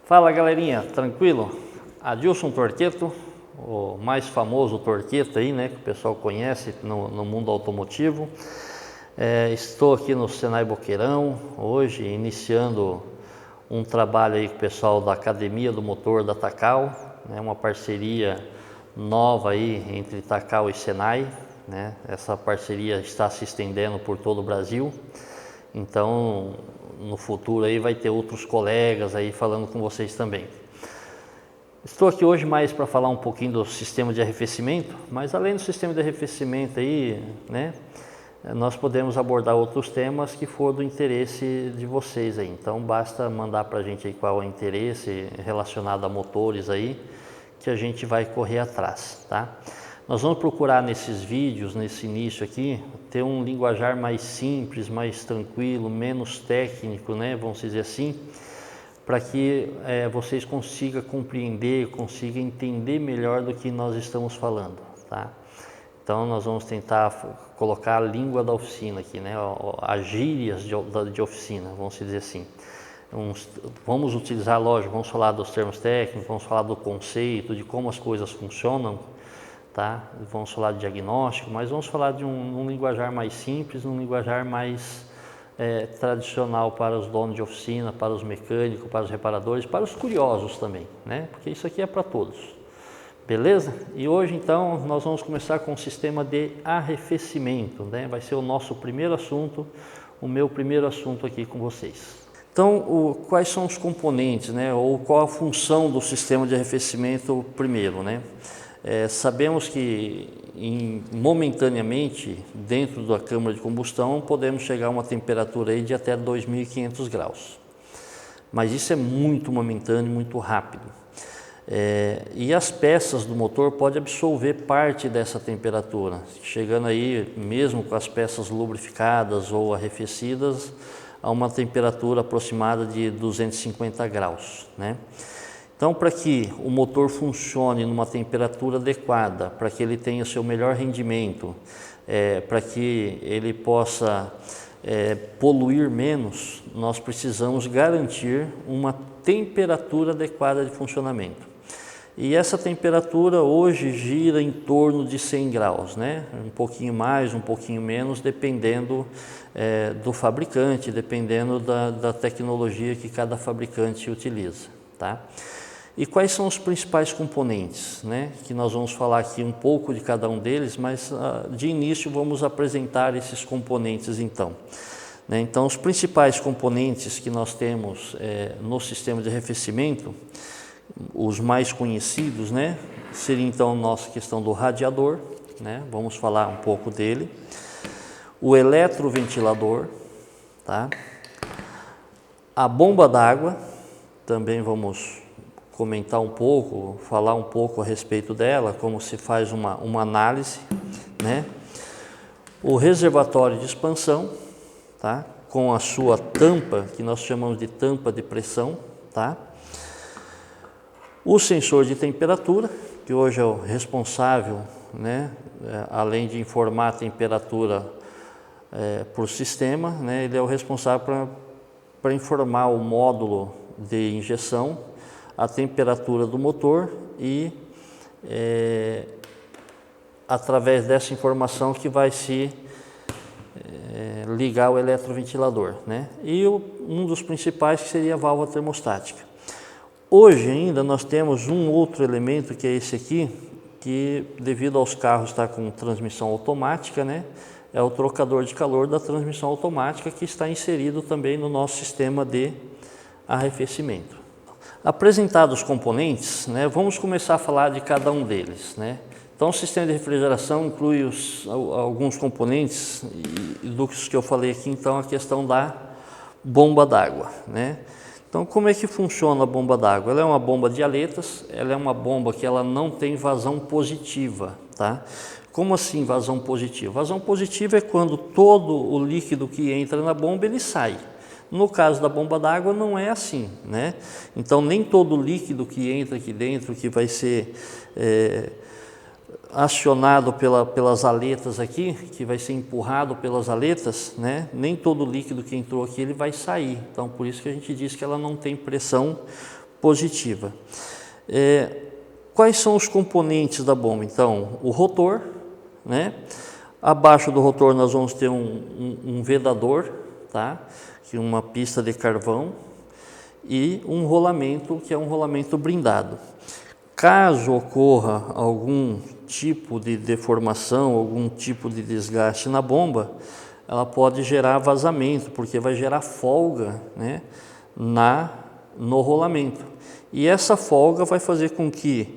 Fala galerinha, tranquilo? Adilson Torqueto, o mais famoso Torqueto aí, né, que o pessoal conhece no mundo automotivo. Estou aqui no Senai Boqueirão, hoje iniciando um trabalho aí com o pessoal da Academia do Motor da Takal, né, uma parceria nova aí entre Takal e Senai, né? Essa parceria está se estendendo por todo o Brasil, então no futuro aí vai ter outros colegas aí falando com vocês também. Estou aqui hoje mais para falar um pouquinho do sistema de arrefecimento, mas além do sistema de arrefecimento aí, né, nós podemos abordar outros temas que for do interesse de vocês aí. Então basta mandar para a gente aí qual é o interesse relacionado a motores aí, que a gente vai correr atrás, tá? Nós vamos procurar nesses vídeos, nesse início aqui, ter um linguajar mais simples, mais tranquilo, menos técnico, né, vamos dizer assim, para que vocês consigam compreender, consigam entender melhor do que nós estamos falando, tá? Então nós vamos tentar colocar a língua da oficina aqui, né, as gírias de oficina, vamos dizer assim. Vamos utilizar, lógico, vamos falar dos termos técnicos, vamos falar do conceito, de como as coisas funcionam, tá? Vamos falar de diagnóstico, mas vamos falar de um linguajar mais simples, um linguajar mais tradicional para os donos de oficina, para os mecânicos, para os reparadores, para os curiosos também, né? Porque isso aqui é para todos, beleza? E hoje então nós vamos começar com o sistema de arrefecimento, né? Vai ser o nosso primeiro assunto, o meu primeiro assunto aqui com vocês. Então, quais são os componentes, né? Ou qual a função do sistema de arrefecimento primeiro, né? Sabemos que momentaneamente dentro da câmara de combustão podemos chegar a uma temperatura aí de até 2.500 graus, mas isso é muito momentâneo, muito rápido. E as peças do motor podem absorver parte dessa temperatura, chegando aí mesmo com as peças lubrificadas ou arrefecidas a uma temperatura aproximada de 250 graus, né? Então, para que o motor funcione numa temperatura adequada, para que ele tenha seu melhor rendimento, para que ele possa poluir menos, nós precisamos garantir uma temperatura adequada de funcionamento. E essa temperatura hoje gira em torno de 100 graus, né? Um pouquinho mais, um pouquinho menos, dependendo do fabricante, dependendo da tecnologia que cada fabricante utiliza, tá? E quais são os principais componentes, né? Que nós vamos falar aqui um pouco de cada um deles, mas de início vamos apresentar esses componentes então. Né? Então os principais componentes que nós temos no sistema de arrefecimento, os mais conhecidos, né? Seria então a nossa questão do radiador, né? Vamos falar um pouco dele. O eletroventilador, tá? A bomba d'água, também vamos comentar um pouco, falar um pouco a respeito dela, como se faz uma análise, né? O reservatório de expansão, tá? Com a sua tampa, que nós chamamos de tampa de pressão, tá? O sensor de temperatura, que hoje é o responsável, né? Além de informar a temperatura para o sistema, né? Ele é o responsável para informar o módulo de injeção, a temperatura do motor e através dessa informação que vai se ligar o eletroventilador, né? E um dos principais que seria a válvula termostática. Hoje ainda nós temos um outro elemento que é esse aqui, que devido aos carros estar com transmissão automática, né? É o trocador de calor da transmissão automática que está inserido também no nosso sistema de arrefecimento. Apresentados os componentes, né, vamos começar a falar de cada um deles, né? Então o sistema de refrigeração inclui alguns componentes e dos que eu falei aqui, então a questão da bomba d'água, né? Então como é que funciona a bomba d'água? Ela é uma bomba de aletas, ela é uma bomba que ela não tem vazão positiva, tá? Como assim vazão positiva? Vazão positiva é quando todo o líquido que entra na bomba ele sai. No caso da bomba d'água não é assim, né? Então nem todo líquido que entra aqui dentro, que vai ser acionado pelas aletas aqui, que vai ser empurrado pelas aletas, né? Nem todo líquido que entrou aqui ele vai sair. Então por isso que a gente diz que ela não tem pressão positiva. Quais são os componentes da bomba? Então, o rotor, né? Abaixo do rotor nós vamos ter um vedador, tá? Que é uma pista de carvão, e um rolamento, que é um rolamento blindado. Caso ocorra algum tipo de deformação, algum tipo de desgaste na bomba, ela pode gerar vazamento, porque vai gerar folga, né, no rolamento. E essa folga vai fazer com que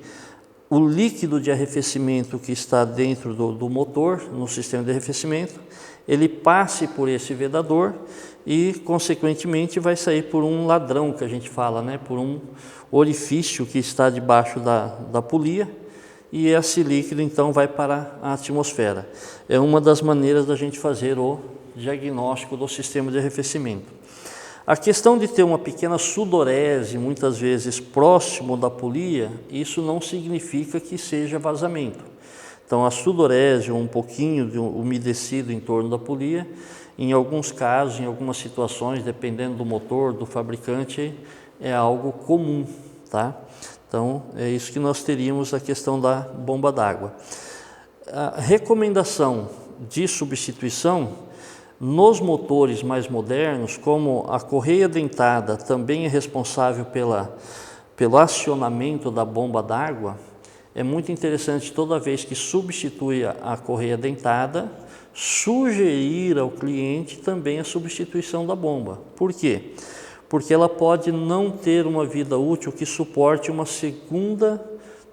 o líquido de arrefecimento que está dentro do motor, no sistema de arrefecimento, ele passe por esse vedador e, consequentemente, vai sair por um ladrão, que a gente fala, né? Por um orifício que está debaixo da polia, e esse líquido, então, vai para a atmosfera. É uma das maneiras da gente fazer o diagnóstico do sistema de arrefecimento. A questão de ter uma pequena sudorese, muitas vezes próximo da polia, isso não significa que seja vazamento. Então, a sudorese, um pouquinho de umedecido em torno da polia, em alguns casos, em algumas situações, dependendo do motor, do fabricante, é algo comum, tá? Então, é isso que nós teríamos a questão da bomba d'água. A recomendação de substituição nos motores mais modernos, como a correia dentada também é responsável pelo acionamento da bomba d'água, é muito interessante, toda vez que substitui a correia dentada, sugerir ao cliente também a substituição da bomba. Por quê? Porque ela pode não ter uma vida útil que suporte uma segunda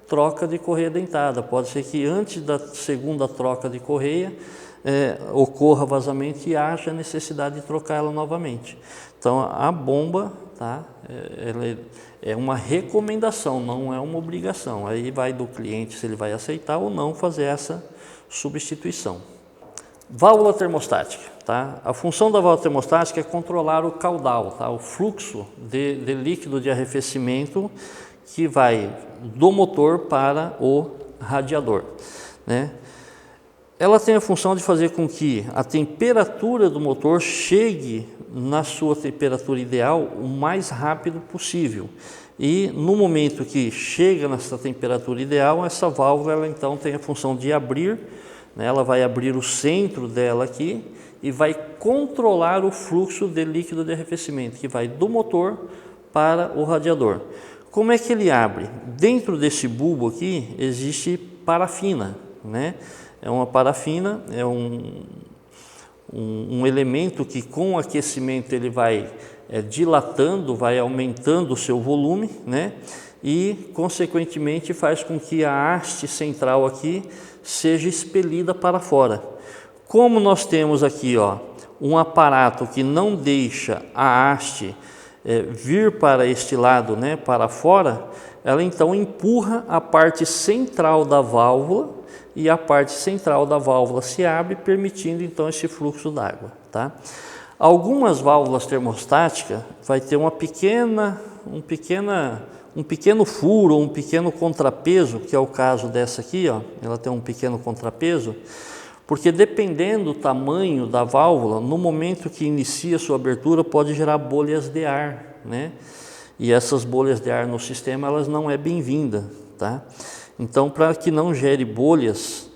troca de correia dentada. Pode ser que antes da segunda troca de correia ocorra vazamento e haja necessidade de trocar ela novamente. Então, a bomba, tá, ela é uma recomendação, não é uma obrigação. Aí vai do cliente se ele vai aceitar ou não fazer essa substituição. Válvula termostática, tá? A função da válvula termostática é controlar o caudal, tá? O fluxo de líquido de arrefecimento que vai do motor para o radiador, né? Ela tem a função de fazer com que a temperatura do motor chegue na sua temperatura ideal o mais rápido possível. E no momento que chega nessa temperatura ideal, essa válvula ela então tem a função de abrir, né? Ela vai abrir o centro dela aqui e vai controlar o fluxo de líquido de arrefecimento que vai do motor para o radiador. Como é que ele abre? Dentro desse bulbo aqui existe parafina, né? É uma parafina, é um elemento que com o aquecimento ele vai dilatando, vai aumentando o seu volume, né? E consequentemente faz com que a haste central aqui seja expelida para fora. Como nós temos aqui, ó, um aparato que não deixa a haste vir para este lado, né, para fora, ela então empurra a parte central da válvula e a parte central da válvula se abre, permitindo então esse fluxo d'água, tá? Algumas válvulas termostáticas vai ter um pequeno furo, um pequeno contrapeso, que é o caso dessa aqui, ó, ela tem um pequeno contrapeso, porque dependendo do tamanho da válvula, no momento que inicia sua abertura, pode gerar bolhas de ar, né? E essas bolhas de ar no sistema, elas não é bem-vinda, tá? Então, para que não gere bolhas,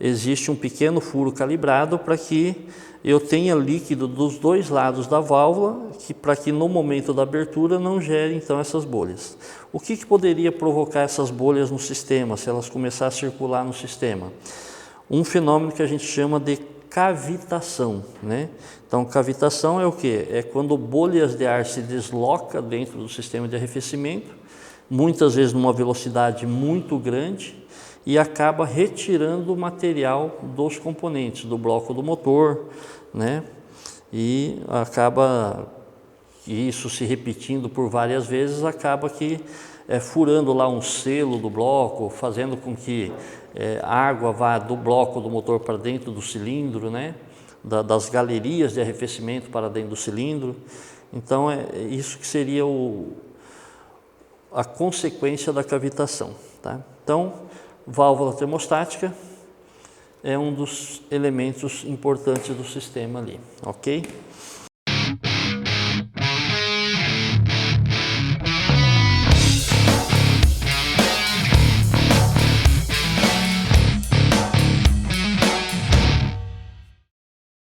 existe um pequeno furo calibrado para que eu tenha líquido dos dois lados da válvula, para que no momento da abertura não gere então essas bolhas. O que poderia provocar essas bolhas no sistema, se elas começarem a circular no sistema? Um fenômeno que a gente chama de cavitação, né? Então, cavitação é o quê? É quando bolhas de ar se deslocam dentro do sistema de arrefecimento, muitas vezes numa velocidade muito grande, e acaba retirando o material dos componentes, do bloco do motor, né? E acaba, isso se repetindo por várias vezes, acaba que furando lá um selo do bloco, fazendo com que a água vá do bloco do motor para dentro do cilindro, né? Das galerias de arrefecimento para dentro do cilindro. Então, é isso que seria a consequência da cavitação, tá? Então, válvula termostática é um dos elementos importantes do sistema ali, ok?